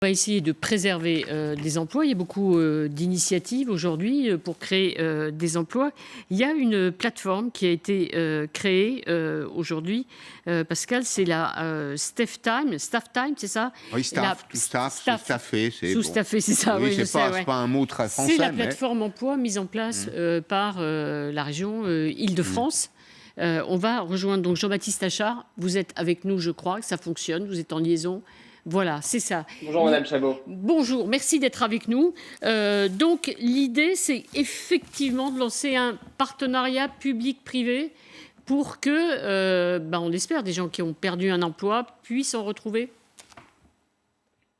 On va essayer de préserver des emplois. Il y a beaucoup d'initiatives aujourd'hui pour créer des emplois. Il y a une plateforme qui a été créée aujourd'hui, Pascal, c'est la Staff Time, c'est ça? Oui, staff, tout staff, sous-staffé, c'est bon. Sous-staffé, c'est ça, Oui, oui, je c'est pas, sais, ouais. pas un mot très français. C'est la mais... plateforme emploi mise en place par la région Île-de-France. On va rejoindre donc Jean-Baptiste Achard. Vous êtes avec nous, je crois, que ça fonctionne, vous êtes en liaison. Voilà, c'est ça. Bonjour Madame Chabot. Bonjour, merci d'être avec nous. Donc l'idée, c'est effectivement de lancer un partenariat public-privé pour que, on espère, des gens qui ont perdu un emploi puissent en retrouver.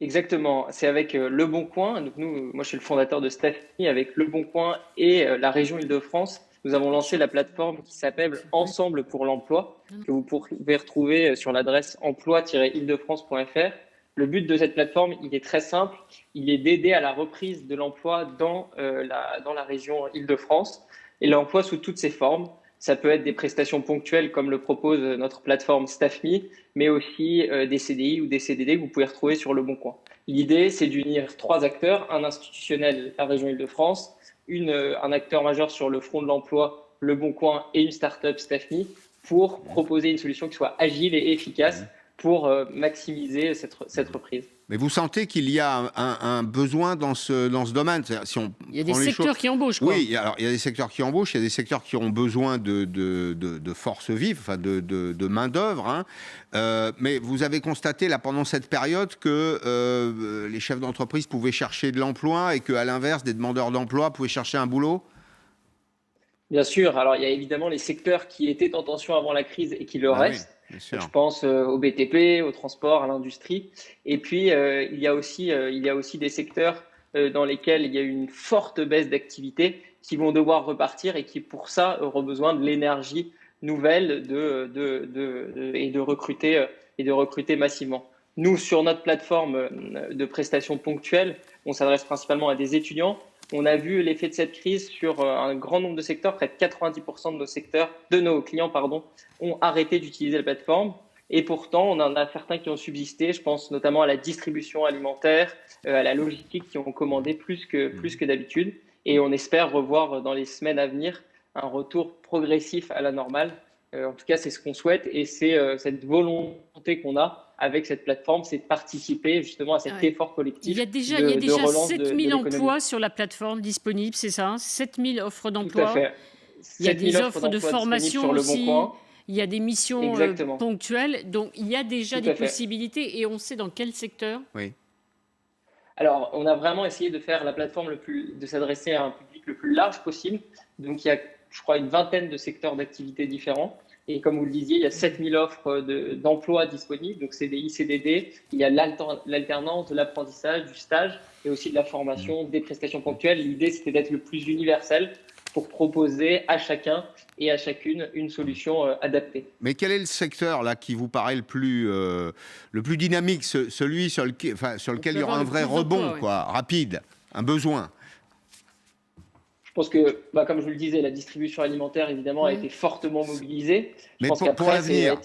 Exactement, c'est avec Le Bon Coin. Donc moi je suis le fondateur de Staffmi. Avec Le Bon Coin et la région Île-de-France, nous avons lancé la plateforme qui s'appelle Ensemble pour l'emploi, que vous pouvez retrouver sur l'adresse emploi-île-de-france.fr. Le but de cette plateforme, il est très simple, il est d'aider à la reprise de l'emploi dans la région Île-de-France, et l'emploi sous toutes ses formes. Ça peut être des prestations ponctuelles comme le propose notre plateforme Staffmi, mais aussi des CDI ou des CDD que vous pouvez retrouver sur Le Bon Coin. L'idée, c'est d'unir 3 acteurs, un institutionnel, la région Île-de-France, un acteur majeur sur le front de l'emploi, Le Bon Coin, et une start-up Staffmi, pour proposer une solution qui soit agile et efficace pour maximiser cette reprise. Mais vous sentez qu'il y a un besoin dans ce domaine. Si on il y a des secteurs qui embauchent, quoi. Oui, alors il y a des secteurs qui embauchent, il y a des secteurs qui ont besoin de force vive, enfin de main-d'œuvre. Hein. Mais vous avez constaté là pendant cette période que les chefs d'entreprise pouvaient chercher de l'emploi et qu'à l'inverse, des demandeurs d'emploi pouvaient chercher un boulot? Bien sûr. Alors il y a évidemment les secteurs qui étaient en tension avant la crise et qui le restent. Oui, je pense au BTP, au transport, à l'industrie. Et puis, il y a aussi des secteurs dans lesquels il y a une forte baisse d'activité qui vont devoir repartir et qui, pour ça, auront besoin de l'énergie nouvelle et de recruter massivement. Nous, sur notre plateforme de prestations ponctuelles, on s'adresse principalement à des étudiants. On a vu l'effet de cette crise sur un grand nombre de secteurs. Près de 90% de nos clients ont arrêté d'utiliser la plateforme. Et pourtant, on en a certains qui ont subsisté. Je pense notamment à la distribution alimentaire, à la logistique, qui ont commandé plus que d'habitude. Et on espère revoir dans les semaines à venir un retour progressif à la normale. En tout cas, c'est ce qu'on souhaite. Et c'est cette volonté qu'on a avec cette plateforme, c'est de participer justement à cet effort collectif. Il y a déjà 7000 emplois sur la plateforme disponibles, c'est ça? 7000 offres d'emploi. Tout à fait. Il y a des offres de formation aussi. Il y a des missions ponctuelles. Donc, il y a déjà des possibilités. Et on sait dans quel secteur? Oui. Alors, on a vraiment essayé de faire la plateforme de s'adresser à un public le plus large possible. Donc, il y a, je crois, une vingtaine de secteurs d'activité différents. Et comme vous le disiez, il y a 7000 offres d'emploi disponibles, donc CDI, CDD. Il y a l'alternance, de l'apprentissage, du stage et aussi de la formation, des prestations ponctuelles. L'idée, c'était d'être le plus universel pour proposer à chacun et à chacune une solution adaptée. Mais quel est le secteur là qui vous paraît le plus dynamique, celui sur lequel il y aura un vrai rebond, rapide, un besoin? Je pense que, comme je vous le disais, la distribution alimentaire, évidemment, a été fortement mobilisée. Mais pour l'avenir,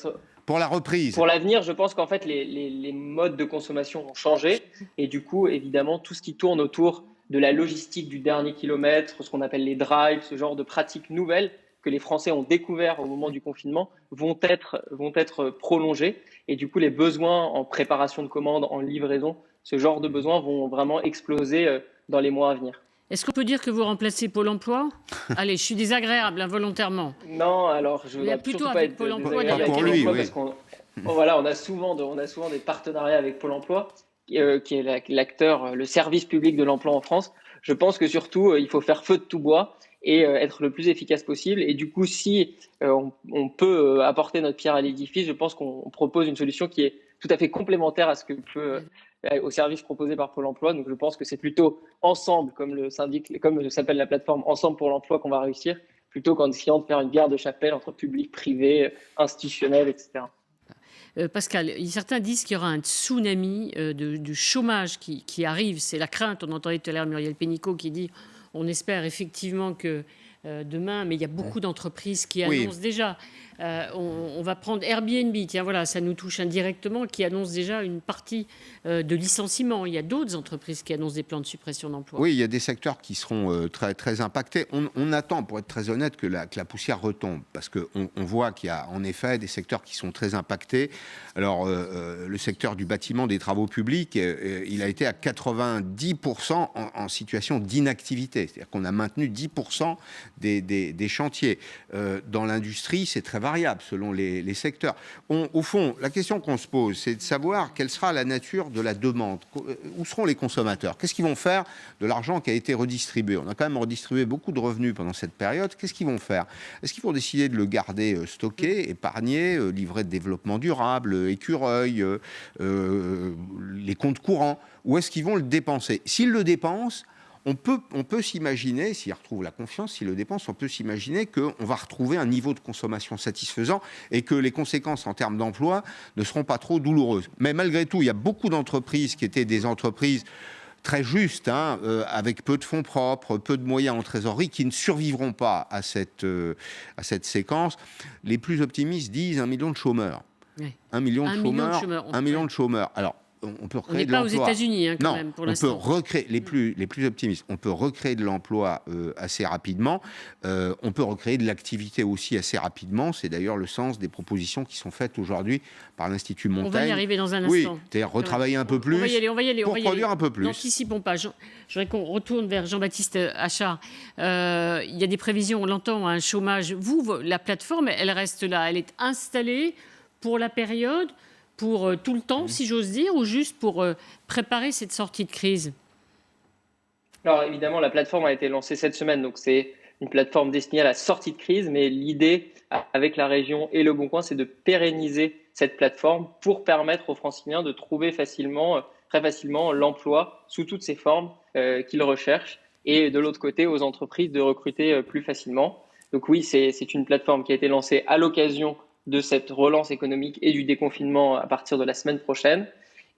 pour la reprise? Pour l'avenir, je pense qu'en fait, les modes de consommation ont changé. Et du coup, évidemment, tout ce qui tourne autour de la logistique du dernier kilomètre, ce qu'on appelle les drives, ce genre de pratiques nouvelles que les Français ont découvert au moment du confinement, vont être prolongés. Et du coup, les besoins en préparation de commandes, en livraison, ce genre de besoins vont vraiment exploser dans les mois à venir. Est-ce qu'on peut dire que vous remplacez Pôle emploi? Allez, je suis désagréable, involontairement. Non, alors je ne veux plutôt pas être Pôle emploi, parce qu'on on a souvent des partenariats avec Pôle emploi, qui est l'acteur, le service public de l'emploi en France. Je pense que surtout, il faut faire feu de tout bois et être le plus efficace possible. Et du coup, si on peut apporter notre pierre à l'édifice, je pense qu'on propose une solution qui est tout à fait complémentaire à ce que au service proposé par Pôle emploi. Donc, je pense que c'est plutôt ensemble, comme s'appelle la plateforme Ensemble pour l'emploi, qu'on va réussir, plutôt qu'en essayant de faire une guerre de chapelle entre public, privé, institutionnel, etc. Pascal, certains disent qu'il y aura un tsunami de chômage qui arrive. C'est la crainte. On entendait tout à l'heure Muriel Pénicaud qui dit on espère effectivement que demain, mais il y a beaucoup d'entreprises qui Oui. annoncent déjà. On va prendre Airbnb, tiens voilà, ça nous touche indirectement, qui annonce déjà une partie de licenciement. Il y a d'autres entreprises qui annoncent des plans de suppression d'emplois. Oui, il y a des secteurs qui seront très, très impactés. On attend, pour être très honnête, que la poussière retombe, parce qu'on voit qu'il y a en effet des secteurs qui sont très impactés. Alors, le secteur du bâtiment, des travaux publics, il a été à 90% en situation d'inactivité. C'est-à-dire qu'on a maintenu 10% des chantiers. Dans l'industrie, c'est très variable selon les secteurs. Au fond, la question qu'on se pose, c'est de savoir quelle sera la nature de la demande. Où seront les consommateurs? Qu'est-ce qu'ils vont faire de l'argent qui a été redistribué? On a quand même redistribué beaucoup de revenus pendant cette période. Qu'est-ce qu'ils vont faire? Est-ce qu'ils vont décider de le garder stocké, épargné, livret de développement durable, écureuil, les comptes courants? Ou est-ce qu'ils vont le dépenser? S'ils le dépensent, on peut s'imaginer, s'ils retrouvent la confiance, s'ils le dépensent, on peut s'imaginer qu'on va retrouver un niveau de consommation satisfaisant et que les conséquences en termes d'emploi ne seront pas trop douloureuses. Mais malgré tout, il y a beaucoup d'entreprises qui étaient des entreprises très justes, avec peu de fonds propres, peu de moyens en trésorerie, qui ne survivront pas à cette séquence. Les plus optimistes disent 1 million de chômeurs. Oui. 1 million de 1 million de chômeurs. chômeurs. 1 million de chômeurs. Alors, on peut On recréer n'est de pas aux l'emploi. États-Unis quand Non, même pour on peut l'instant. recréer, les plus optimistes, on peut recréer de l'emploi assez rapidement. On peut recréer de l'activité aussi assez rapidement. C'est d'ailleurs le sens des propositions qui sont faites aujourd'hui par l'Institut Montaigne. On va y arriver dans un instant. Oui, c'est-à-dire retravailler un peu plus On va y aller. pour produire un peu plus. N'anticipons pas. Je voudrais qu'on retourne vers Jean-Baptiste Achard. Il y a des prévisions, on l'entend, un chômage. La plateforme, elle reste là. Elle est installée pour la période, pour tout le temps, si j'ose dire, ou juste pour préparer cette sortie de crise? Alors évidemment, la plateforme a été lancée cette semaine, donc c'est une plateforme destinée à la sortie de crise, mais l'idée avec la région et le Bon Coin, c'est de pérenniser cette plateforme pour permettre aux Franciliens de trouver très facilement l'emploi sous toutes ses formes qu'ils recherchent, et de l'autre côté, aux entreprises de recruter plus facilement. Donc oui, c'est une plateforme qui a été lancée à l'occasion de cette relance économique et du déconfinement à partir de la semaine prochaine,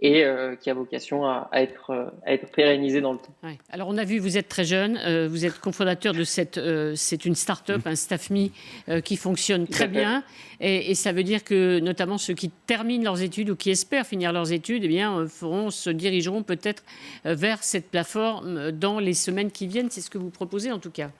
et qui a vocation à être pérennisée dans le temps. Ouais. Alors on a vu, vous êtes très jeune, vous êtes cofondateur de c'est une start-up, un StaffMe qui fonctionne très bien, et ça veut dire que notamment ceux qui terminent leurs études ou qui espèrent finir leurs études, eh bien, se dirigeront peut-être vers cette plateforme dans les semaines qui viennent. C'est ce que vous proposez en tout cas.